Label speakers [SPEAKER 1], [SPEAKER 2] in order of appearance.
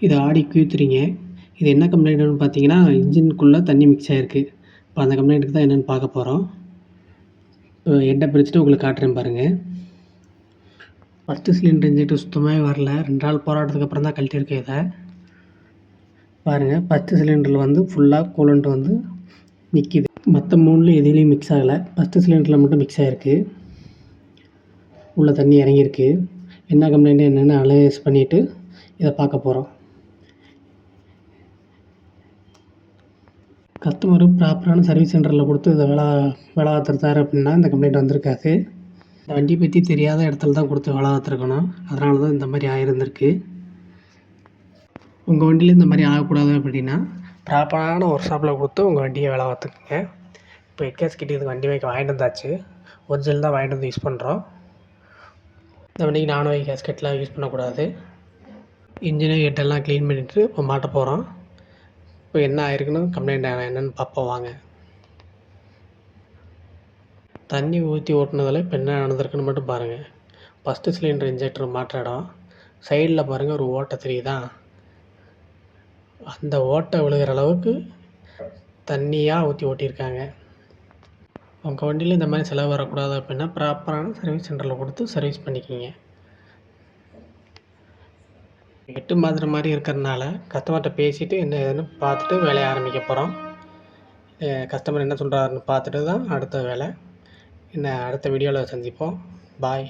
[SPEAKER 1] இது ஆடி Q3ங்க. இது என்ன கம்ப்ளைண்ட்டுன்னு பார்த்தீங்கன்னா, இன்ஜின்குள்ளே தண்ணி மிக்ஸ் ஆகிருக்கு. இப்போ அந்த கம்ப்ளைண்ட்டுக்கு தான் என்னென்னு பார்க்க போகிறோம். இப்போ ஹெட்டை பிரிச்சுட்டு உங்களுக்கு காட்டுறேன் பாருங்கள். ஃபஸ்ட்டு சிலிண்டர் இன்ஜெக்டர் சுத்தமாகவே வரல. 2 நாள் போராட்டத்துக்கு அப்புறம் தான் கழட்டியிருக்கேன் இதை. பாருங்கள், ஃபஸ்ட்டு சிலிண்டரில் வந்து ஃபுல்லாக கூலண்ட் வந்து நிற்கிது. மற்ற 3லையும் எதுலேயும் மிக்ஸ் ஆகலை. ஃபஸ்ட்டு சிலிண்டரில் மட்டும் மிக்ஸ் ஆகிருக்கு. உள்ள தண்ணி இறங்கியிருக்கு. என்ன கம்ப்ளைண்ட்டு என்னென்னு அனலைஸ் பண்ணிவிட்டு இதை பார்க்க போகிறோம். கஸ்டமரு ப்ராப்பரான சர்வீஸ் சென்டரில் கொடுத்து இதை வேலை பார்த்துருந்தாரு அப்படின்னா இந்த கம்ப்ளைண்ட் வந்திருக்காது. இந்த வண்டி பற்றி தெரியாத இடத்துல தான் கொடுத்து வேலை பார்த்துருக்கணும். அதனால தான் இந்த மாதிரி ஆகிருந்திருக்கு. உங்கள் வண்டியில் இந்த மாதிரி ஆகக்கூடாது அப்படின்னா ப்ராப்பரான ஒர்க் ஷாப்பில் கொடுத்து உங்கள் வண்டியை வேலை பார்த்துக்குங்க. இப்போ எக்கேஸ் கிட்டே இது வண்டி வைக்க வாங்கிட்டு வந்தாச்சு. ஒரிஜினல் தான் வாங்கிட்டு வந்து யூஸ் பண்ணுறோம். இந்த வண்டிக்கு நானோ கேஸ்கெட்லாம் யூஸ் பண்ணக்கூடாது. இன்ஜினு ஹெட்டெல்லாம் க்ளீன் பண்ணிவிட்டு இப்போ மாட்ட போகிறோம். இப்போ என்ன ஆயிருக்குன்னு கம்ப்ளைண்ட் என்னென்னு பார்ப்போம் வாங்க. தண்ணி ஊற்றி ஓட்டுனதில் இப்போ என்ன நடந்திருக்குன்னு மட்டும் பாருங்கள். ஃபஸ்ட்டு சிலிண்டர் இன்ஜெக்டர் மாட்டுற இடம் சைடில் பாருங்கள், ஒரு ஓட்டை தெரியுதா? அந்த ஓட்டை விழுகிற அளவுக்கு தண்ணியாக ஊற்றி ஓட்டியிருக்காங்க. உங்கள் வண்டியில் இந்த மாதிரி செலவு வரக்கூடாது அப்படின்னா ப்ராப்பரான சர்வீஸ் சென்டரில் கொடுத்து சர்வீஸ் பண்ணிக்கிங்க. ஹெட்டு மாற்றுற மாதிரி இருக்கிறதுனால கஸ்டமர்கிட்ட பேசிவிட்டு என்ன ஏதுன்னு பார்த்துட்டு வேலையை ஆரம்பிக்க போகிறோம். கஸ்டமர் என்ன சொல்கிறாருன்னு பார்த்துட்டு தான் அடுத்த வேலை. அடுத்த வீடியோவில் சந்திப்போம். பாய்.